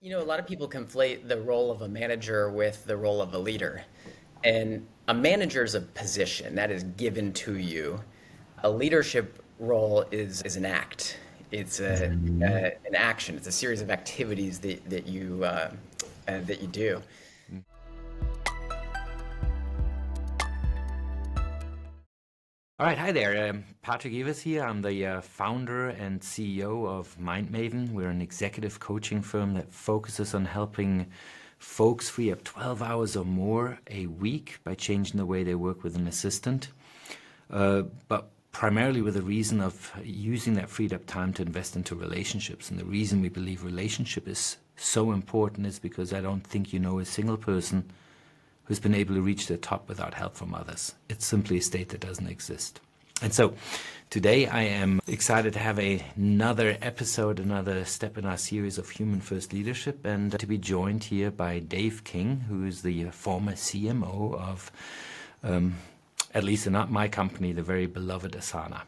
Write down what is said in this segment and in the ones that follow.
A lot of people conflate the role of a manager with the role of a leader. And a manager is a position that is given to you. A leadership role is an act. Mhm. An action. It's a series of activities that you do. All right, hi there. Patrick Evers here. I'm the founder and CEO of Mindmaven. We're an executive coaching firm that focuses on helping folks free up 12 hours or more a week by changing the way they work with an assistant, but primarily with the reason of using that freed up time to invest into relationships. And the reason we believe relationship is so important is because I don't think you know a single person who's been able to reach the top without help from others. It's simply a state that doesn't exist. And so today I am excited to have another episode, another step in our series of Human First Leadership, and to be joined here by Dave King, who is the former CMO of, at least not my company, the very beloved Asana.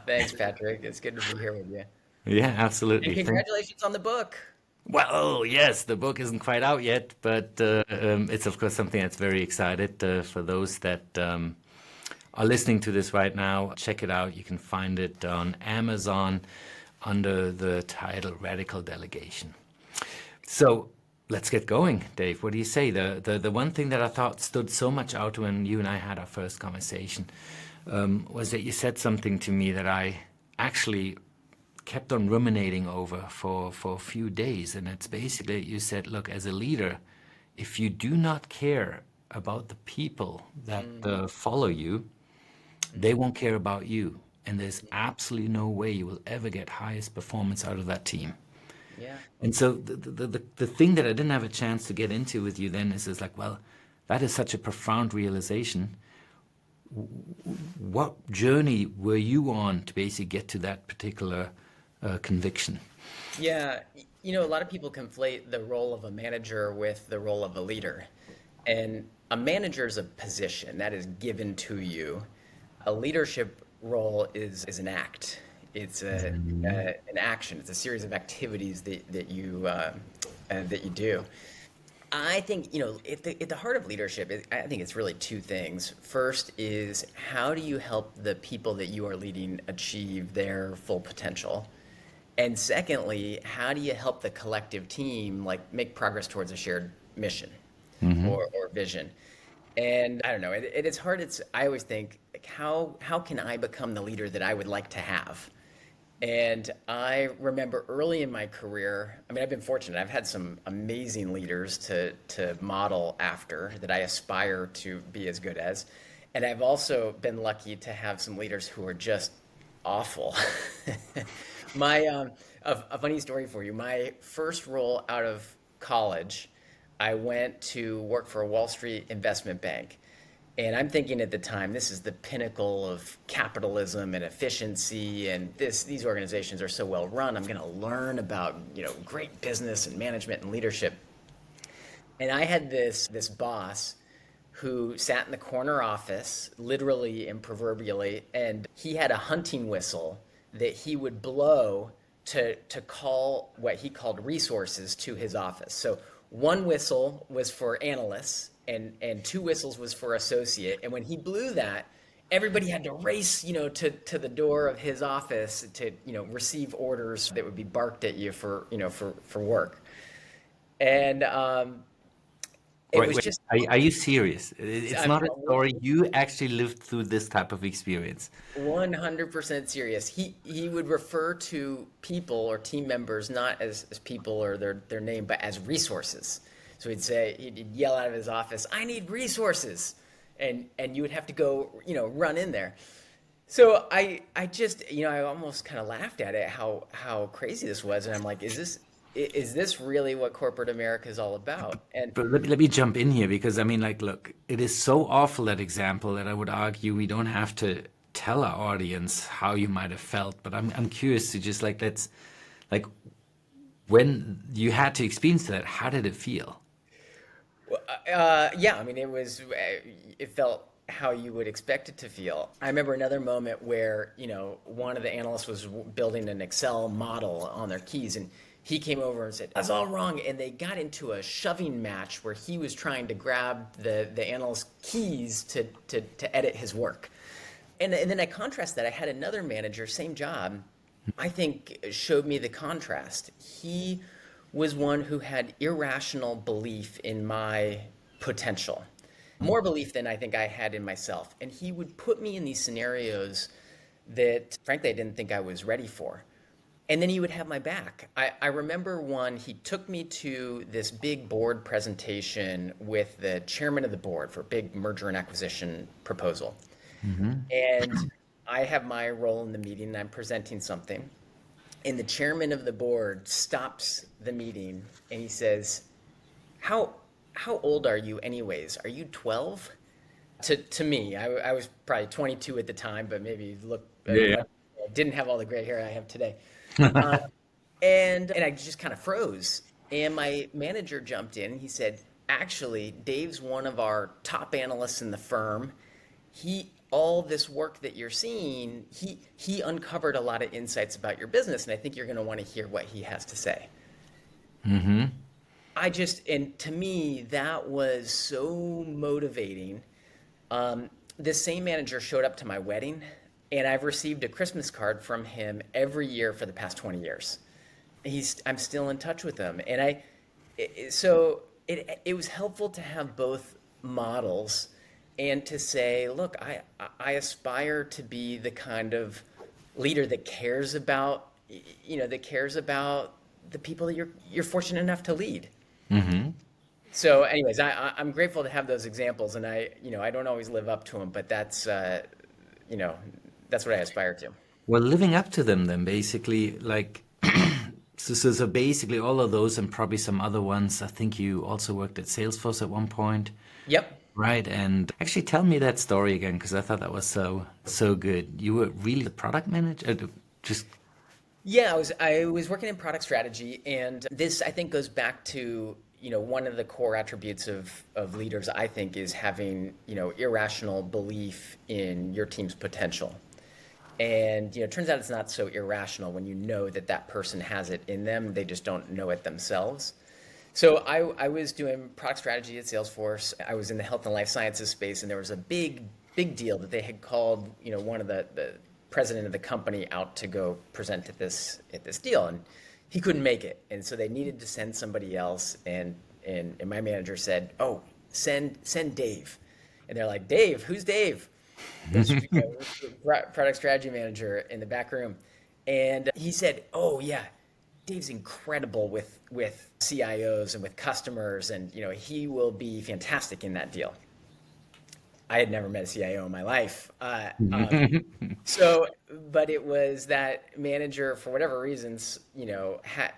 Thanks, Patrick. It's good to be here with you. Yeah, And absolutely. congratulations on the book. Well, yes, the book isn't quite out yet, but it's of course something that's very excited for those that are listening to this right now. Check it out. You can find it on Amazon under the title Radical Delegation. So let's get going, Dave. What do you say? The one thing that I thought stood so much out when you and I had our first conversation was that you said something to me that I actually kept on ruminating over for a few days. And it's basically, you said, look, as a leader, if you do not care about the people that Mm, follow you, they mhm. won't care about you. And there's absolutely no way you will ever get highest performance out of that team. Yeah. And so the thing that I didn't have a chance to get into with you then is like, well, that is such a profound realization. What journey were you on to basically get to that particular conviction? Yeah, a lot of people conflate the role of a manager with the role of a leader. And a manager is a position that is given to you. A leadership role is an act. Mhm. An action. It's a series of activities that you do. I think, at the heart of leadership, I think it's really two things. First is how do you help the people that you are leading achieve their full potential? And secondly, how do you help the collective team like make progress towards a shared mission Mhm. or vision? And I don't know, it's hard. I always think like, how can I become the leader that I would like to have? And I remember early in my career, I mean, I've been fortunate. I've had some amazing leaders to model after that I aspire to be as good as. And I've also been lucky to have some leaders who are just awful. My a funny story for you. My first role out of college, I went to work for a Wall Street investment bank. And I'm thinking at the time, this is the pinnacle of capitalism and efficiency, and these organizations are so well run. I'm going to learn about, great business and management and leadership. And I had this boss who sat in the corner office, literally and proverbially, and he had a hunting whistle that he would blow to call what he called resources to his office. So one whistle was for analysts and two whistles was for associate. And when he blew that, everybody had to race, to the door of his office to, receive orders that would be barked at you for work. And it Wait, was wait. just Are you serious? It's I'm not a story. You actually lived through this type of experience. 100% serious. He would refer to people or team members not as people or their name, but as resources. So he'd yell out of his office, "I need resources," and you would have to go, run in there. So I just, I almost kind of laughed at it how crazy this was, and I'm like, is this really what corporate America is all about? And But let me jump in here because I mean, like, look, it is so awful that example that I would argue we don't have to tell our audience how you might have felt. But I'm curious to just like like when you had to experience that, how did it feel? Well, yeah, I mean, it felt how you would expect it to feel. I remember another moment where, one of the analysts was building an Excel model on their keys, and he came over and said, "That's all wrong." And they got into a shoving match where he was trying to grab the analyst's keys to edit his work. And then I contrast that. I had another manager, same job, I think showed me the contrast. He was one who had irrational belief in my potential, more belief than I think I had in myself. And he would put me in these scenarios that, frankly, I didn't think I was ready for. And then he would have my back. I remember one, he took me to this big board presentation with the chairman of the board for a big merger and acquisition proposal. And I have my role in the meeting and I'm presenting something. And the chairman of the board stops the meeting and he says, how old are you anyways? Are you 12? To me, I was probably 22 at the time, but maybe Yeah. didn't have all the gray hair I have today. And I just kind of froze. And my manager jumped in and he said, "Actually, Dave's one of our top analysts in the firm. All this work that you're seeing, he uncovered a lot of insights about your business, and I think you're going to want to hear what he has to say." And to me, that was so motivating. This same manager showed up to my wedding, and I've received a Christmas card from him every year for the past 20 years. I'm still in touch with him, and so it was helpful to have both models, and to say, look, I aspire to be the kind of leader that cares about the people that you're fortunate enough to lead. So, anyways, I'm grateful to have those examples, and I don't always live up to them, but that's what I aspire to. Well, living up to them then basically, like, so basically all of those and probably some other ones. I think you also worked at Salesforce at one point. Yep. Right, and actually tell me that story again because I thought that was so good. You were really the product manager, just Yeah, I was working in product strategy, and this I think goes back to one of the core attributes of leaders. I think is having irrational belief in your team's potential. And it turns out it's not so irrational when you know that person has it in them. They just don't know it themselves. So I was doing product strategy at Salesforce. I was in the health and life sciences space, and there was a big deal that they had called one of the president of the company out to go present at this deal, and he couldn't make it, and so they needed to send somebody else, and my manager said, "Oh, send Dave," and they're like, "Dave? Who's Dave?" This product strategy manager in the back room, and he said, "Oh yeah, Dave's incredible with CIOs and with customers, and he will be fantastic in that deal." I had never met a CIO in my life, but it was that manager, for whatever reasons, had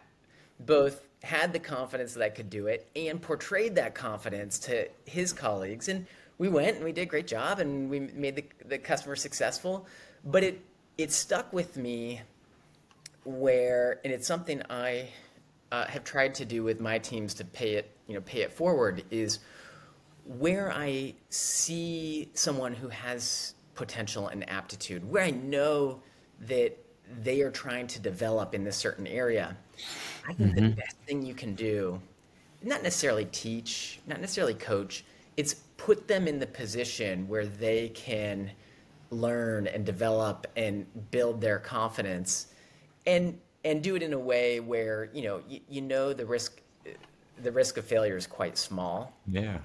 the confidence that I could do it and portrayed that confidence to his colleagues, and we went and we did a great job and we made the customer successful, but it stuck with me. And it's something I have tried to do with my teams to pay it forward, is where I see someone who has potential and aptitude, where I know that they are trying to develop in this certain area. I think the best thing you can do, not necessarily teach, not necessarily coach, it's put them in the position where they can learn and develop and build their confidence, and do it in a way where the risk of failure is quite small. yeah.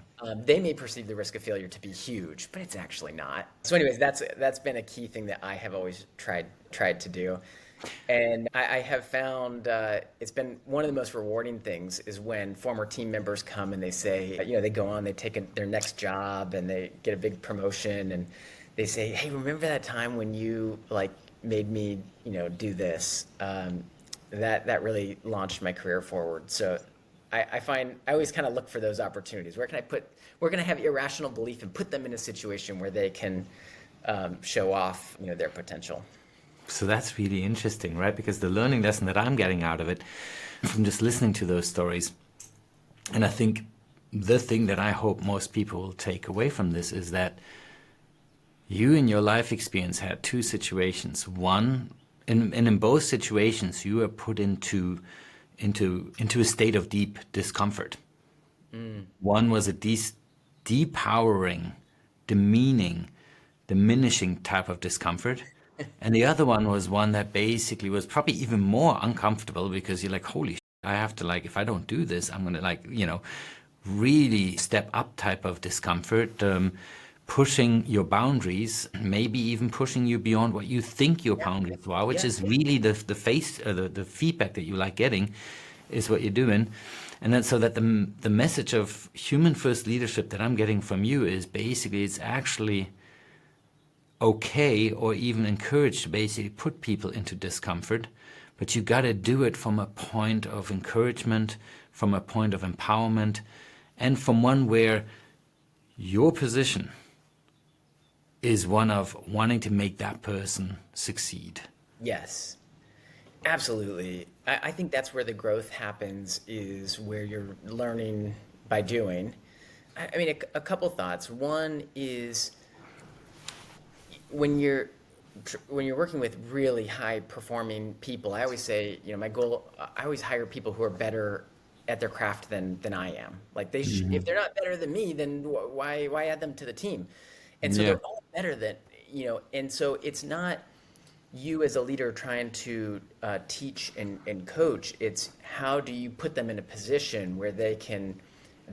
They may perceive the risk of failure to be huge, but it's actually not. So, anyways, that's been a key thing that I have always tried to do, and I have found it's been one of the most rewarding things is when former team members come and they say, they go on, they take their next job and they get a big promotion, and they say, "Hey, remember that time when you made me do this?" That really launched my career forward. So I find I always kind of look for those opportunities. Where can I have irrational belief and put them in a situation where they can show off their potential. So that's really interesting, right? Because the learning lesson that I'm getting out of it from just listening to those stories, and I think the thing that I hope most people will take away from this is that you in your life experience had two situations. One, and in both situations, you were put into into a state of deep discomfort. One was a depowering, demeaning, diminishing type of discomfort. And the other one was one that basically was probably even more uncomfortable because you're like, holy I have to like, if I don't do this, I'm going to like, really step up type of discomfort, pushing your boundaries, maybe even pushing you beyond what you think your Yeah, boundaries are, which yeah, is really the feedback that you like getting is what you're doing. And then so that the message of human first leadership that I'm getting from you is basically it's actually okay or even encouraged to basically put people into discomfort, but you got to do it from a point of encouragement, from a point of empowerment, and from one where your position is one of wanting to make that person succeed. yes, absolutely. I think that's where the growth happens, is where you're learning by doing. I mean, a couple thoughts. One is when you're when you're working with really high performing people, I always say, my goal, I always hire people who are better at their craft than I am. Like if they're not better than me, then why add them to the team? And so Yeah. they're all better than, and so it's not you as a leader trying to teach and coach. It's how do you put them in a position where they can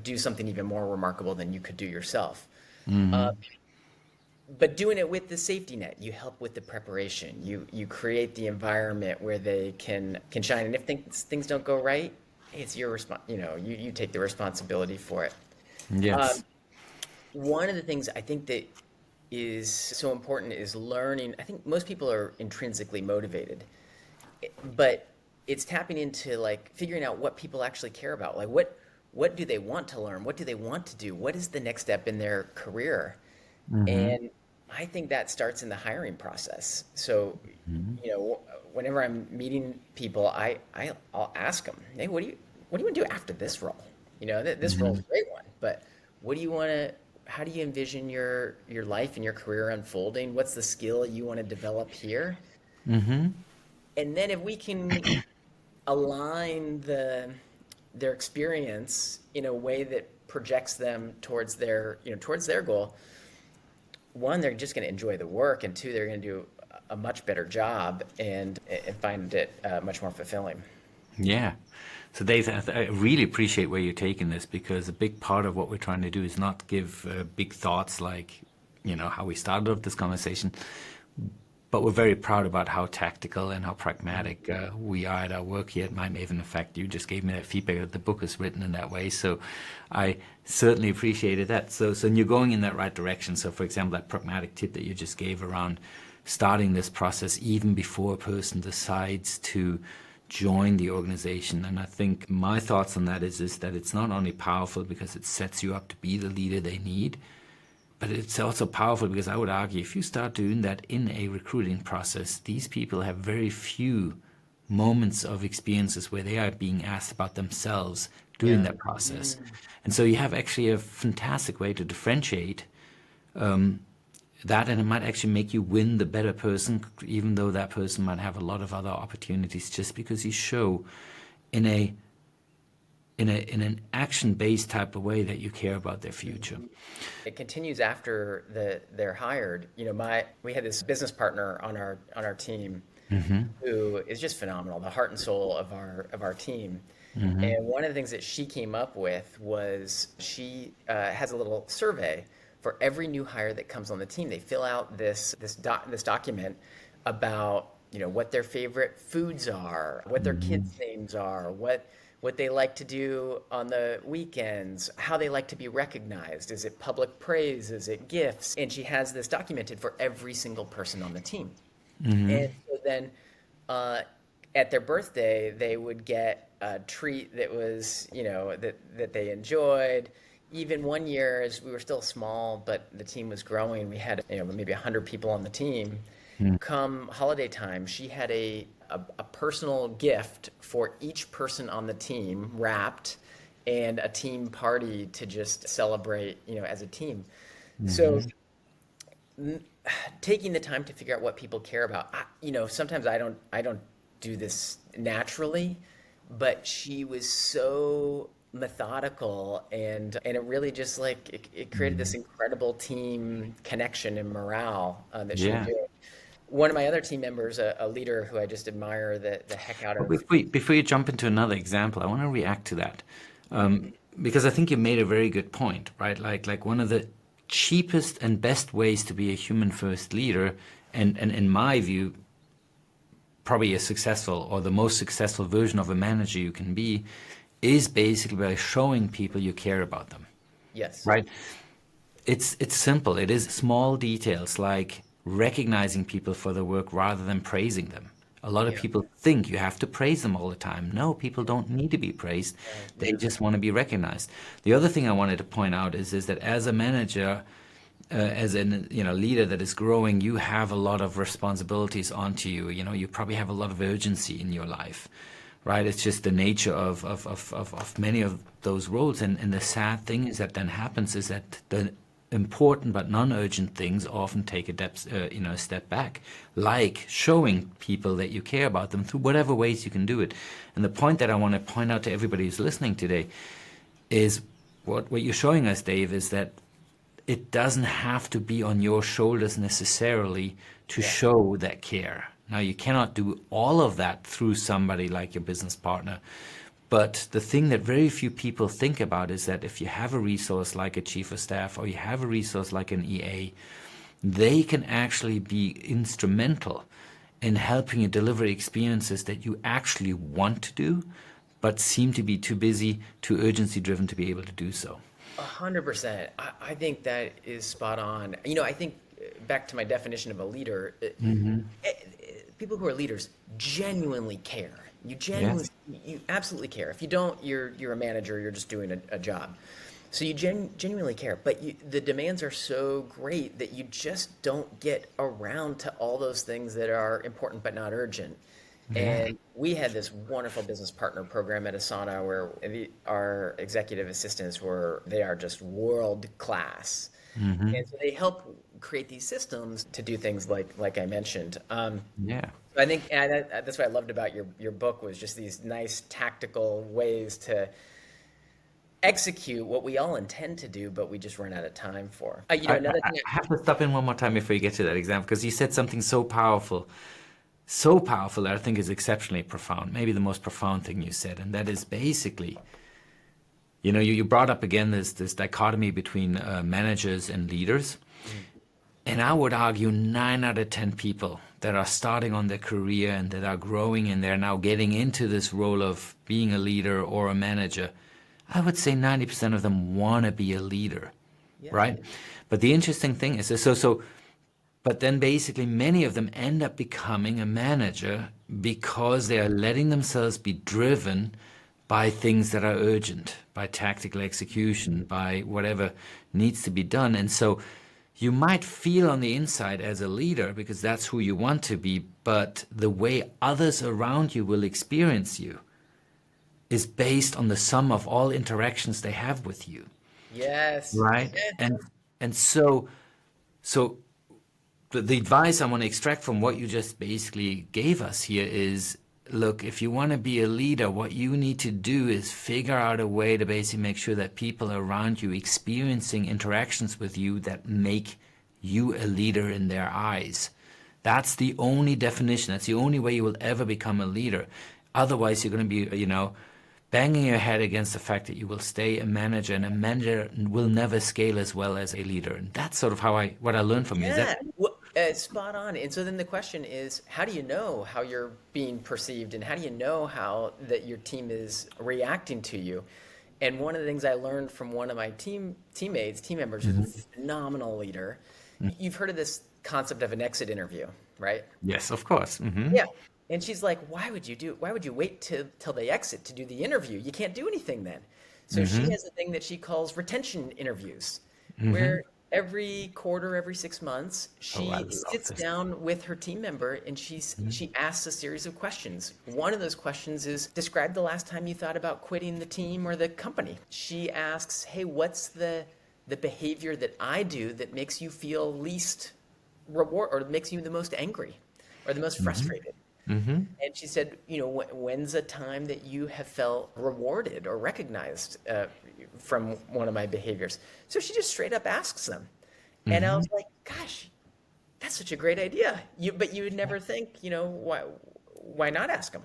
do something even more remarkable than you could do yourself. But doing it with the safety net, you help with the preparation. You create the environment where they can shine. And if things don't go right, it's your you take the responsibility for it. Yes. One of the things I think that is so important is learning. I think most people are intrinsically motivated, but it's tapping into like figuring out what people actually care about. Like what do they want to learn? What do they want to do? What is the next step in their career? And I think that starts in the hiring process. So, whenever I'm meeting people, I'll ask them, hey, what do you want to do after this role? This role is a great one, but what do you want to, how do you envision your life and your career unfolding? What's the skill you want to develop here? And then if we can align their experience in a way that projects them towards their goal, one, they're just going to enjoy the work, and two, they're going to do a much better job and find it much more fulfilling. Yeah. So Dave, I really appreciate where you're taking this because a big part of what we're trying to do is not give big thoughts like, how we started off this conversation, but we're very proud about how tactical and how pragmatic we are at our work here at Mindmaven. In fact, you just gave me that feedback that the book is written in that way. So I certainly appreciated that. So you're going in that right direction. So for example, that pragmatic tip that you just gave around starting this process even before a person decides to join the organization. And I think my thoughts on that is that it's not only powerful because it sets you up to be the leader they need, but it's also powerful because I would argue if you start doing that in a recruiting process, these people have very few moments of experiences where they are being asked about themselves during Yeah. that process. Mm. And so you have actually a fantastic way to differentiate that, and it might actually make you win the better person, even though that person might have a lot of other opportunities, just because you show in an action-based type of way that you care about their future. It continues after they're hired. We had this business partner on our team who is just phenomenal, the heart and soul of our team. And one of the things that she came up with was she has a little survey for every new hire that comes on the team. They fill out this document about what their favorite foods are, what their kids' names are, what they like to do on the weekends, how they like to be recognized. Is it public praise? Is it gifts? And she has this documented for every single person on the team. And so then at their birthday, they would get a treat that was, that they enjoyed. Even one year, as we were still small, but the team was growing, we had maybe 100 people on the team. Come holiday time, she had a personal gift for each person on the team wrapped, and a team party to just celebrate, as a team. So taking the time to figure out what people care about, sometimes I don't do this naturally, but she was so methodical, and it really just like it created this Mhm. incredible team connection and morale that she would Yeah. do it. One of my other team members, a leader who I just admire the heck out But of. before you jump into another example, I want to react to that, because I think you made a very good point, right? Like one of the cheapest and best ways to be a human first leader, and in my view, probably a successful or the most successful version of a manager you can be, is basically by showing people you care about them, Yes. right? It's simple. It is small details like recognizing people for their work rather than praising them. A lot of Yeah. people think you have to praise them all the time. No, people don't need to be praised. Right. They Yeah. just want to be recognized. The other thing I wanted to point out is that as a manager, as a leader that is growing, you have a lot of responsibilities onto you. You probably have a lot of urgency in your life, right? It's just the nature of many of those roles. And the sad thing is that then happens is that the important but non-urgent things often take a step back, like showing people that you care about them through whatever ways you can do it. And the point that I want to point out to everybody who's listening today is what you're showing us, Dave, is that it doesn't have to be on your shoulders necessarily to Yeah. show that care. Now, you cannot do all of that through somebody like your business partner. But the thing that very few people think about is that if you have a resource like a chief of staff or you have a resource like an EA, they can actually be instrumental in helping you deliver experiences that you actually want to do, but seem to be too busy, too urgency driven to be able to do so. 100%. I think that is spot on. I think back to my definition of a leader, people who are leaders genuinely care. Yes. You absolutely care. If you don't, you're a manager. You're just doing a job. So you genuinely care, but the demands are so great that you just don't get around to all those things that are important but not urgent. Yeah. And we had this wonderful business partner program at Asana where our executive assistants they are just world class. And so they help create these systems to do things like I mentioned. Yeah. So I think that's what I loved about your book was just these nice tactical ways to execute what we all intend to do, but we just run out of time for. Another thing. I have to stop in one more time before you get to that example, because you said something so powerful that I think is exceptionally profound, maybe the most profound thing you said, and that is basically, you brought up again this dichotomy between managers and leaders, and I would argue 9 out of 10 people that are starting on their career and that are growing and they're now getting into this role of being a leader or a manager, I would say 90% of them want to be a leader, Yeah. right? But the interesting thing is, but then basically many of them end up becoming a manager because they are letting themselves be driven by things that are urgent, by tactical execution, by whatever needs to be done. And so you might feel on the inside as a leader because that's who you want to be, but the way others around you will experience you is based on the sum of all interactions they have with you, Yes. right? And so the advice I want to extract from what you just basically gave us here is, look, if you want to be a leader, what you need to do is figure out a way to basically make sure that people around you experiencing interactions with you that make you a leader in their eyes. That's the only definition. That's the only way you will ever become a leader. Otherwise, you're going to be, banging your head against the fact that you will stay a manager, and a manager will never scale as well as a leader. And that's sort of what I learned from you. Is Yeah. that Well, spot on. And so then the question is, how do you know how you're being perceived, and how do you know how that your team is reacting to you? And one of the things I learned from one of my team members, who's a phenomenal leader, you've heard of this concept of an exit interview, right? Yes, of course. Yeah. And she's like, why would you wait till they exit to do the interview? You can't do anything then. So she has a thing that she calls retention interviews, where every quarter, every 6 months, Oh, I she love sits this. down with her team member and she asks a series of questions. One of those questions is, describe the last time you thought about quitting the team or the company. She asks, hey, what's the behavior that I do that makes you feel least reward or makes you the most angry or the most frustrated? Mm-hmm. And she said, when's a time that you have felt rewarded or recognized from one of my behaviors? So she just straight up asks them. And I Mm-hmm. was like, gosh, that's such a great idea. But you would never think, why not ask them?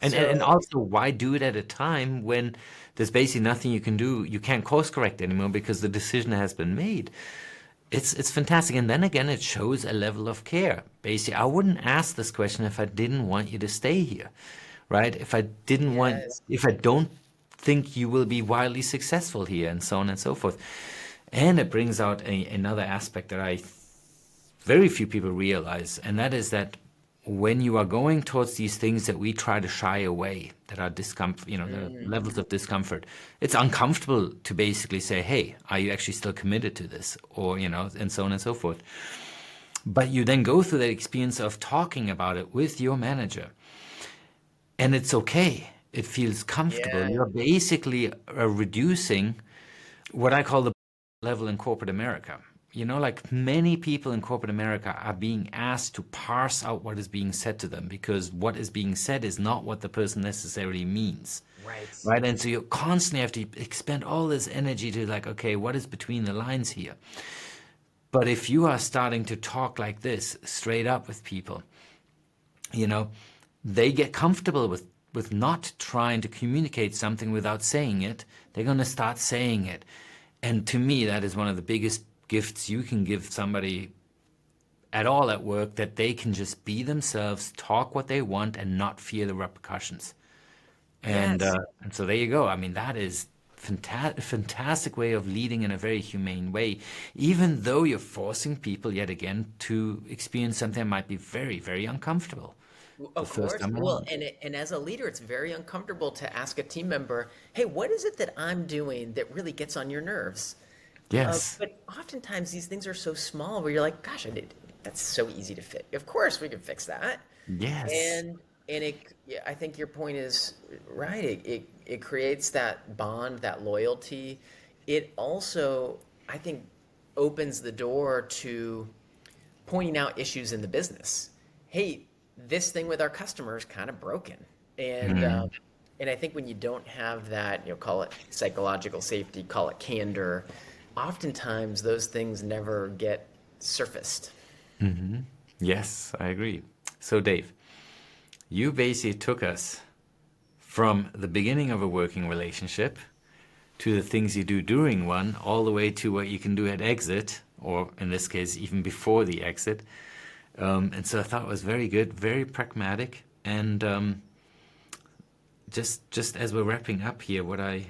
And So, also, why do it at a time when there's basically nothing you can do? You can't course correct anymore because the decision has been made. It's fantastic. And then again, it shows a level of care. Basically, I wouldn't ask this question if I didn't want you to stay here, right? yes, If I don't think you will be wildly successful here, and so on and so forth. And it brings out another aspect that very few people realize, and that is that when you are going towards these things that we try to shy away, that are discomfort, the mm, levels of discomfort, it's uncomfortable to basically say, hey, are you actually still committed to this? Or, and so on and so forth. But you then go through that experience of talking about it with your manager, and it's okay. It feels comfortable. yeah, You're basically reducing what I call the level in corporate America. Like many people in corporate America are being asked to parse out what is being said to them because what is being said is not what the person necessarily means. right. Right. And so you constantly have to expend all this energy to like, okay, what is between the lines here? But if you are starting to talk like this straight up with people, you know, they get comfortable with not trying to communicate something without saying it. They're going to start saying it. And to me, that is one of the biggest gifts you can give somebody at all at work, that they can just be themselves, talk what they want, and not fear the repercussions. Yes. And so there you go. I mean, that is fantastic way of leading in a very humane way, even though you're forcing people yet again to experience something that might be very, very uncomfortable the Of first course. time Well, around. and as a leader, it's very uncomfortable to ask a team member, "Hey, what is it that I'm doing that really gets on your nerves?" Yes. But oftentimes these things are so small where you're like, "Gosh, that's so easy to fix. Of course we can fix that." Yes. And yeah, I think your point is right. It creates that bond, that loyalty. It also, I think, opens the door to pointing out issues in the business. Hey, this thing with our customers kind of broken, Mm. and I think when you don't have that, call it psychological safety, call it candor, oftentimes those things never get surfaced. Yes, I agree. So, Dave, you basically took us from the beginning of a working relationship to the things you do during one, all the way to what you can do at exit, or in this case, even before the exit. And so I thought it was very good, very pragmatic. And just as we're wrapping up here, what I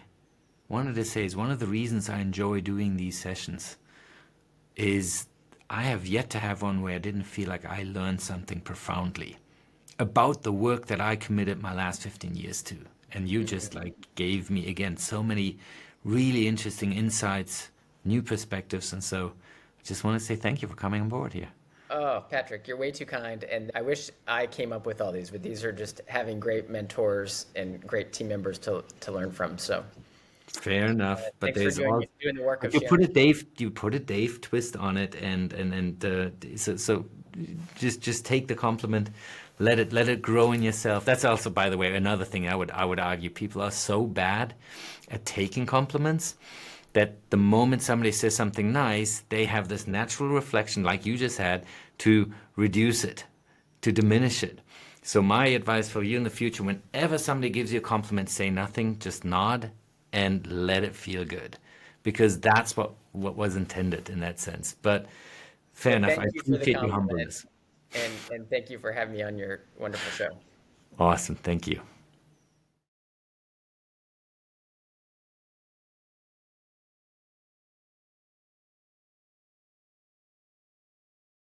wanted to say is one of the reasons I enjoy doing these sessions is I have yet to have one where I didn't feel like I learned something profoundly about the work that I committed my last 15 years to. And you just like gave me again so many really interesting insights, new perspectives. And so I just want to say thank you for coming on board here. Oh, Patrick, you're way too kind, and I wish I came up with all these, but these are just having great mentors and great team members to learn from. So, Fair enough, but thanks for there's all doing the work of you put sharing. a Dave twist on it, and so just take the compliment, let it grow in yourself. That's also, by the way, another thing I would argue. People are so bad at taking compliments that the moment somebody says something nice, they have this natural reflection, like you just had, to reduce it, to diminish it. So my advice for you in the future, whenever somebody gives you a compliment, say nothing, just nod and let it feel good. Because that's what was intended in that sense. But fair Well, enough. I thank you for the appreciate your compliment, humbleness. and thank you for having me on your wonderful show. Awesome. Thank you.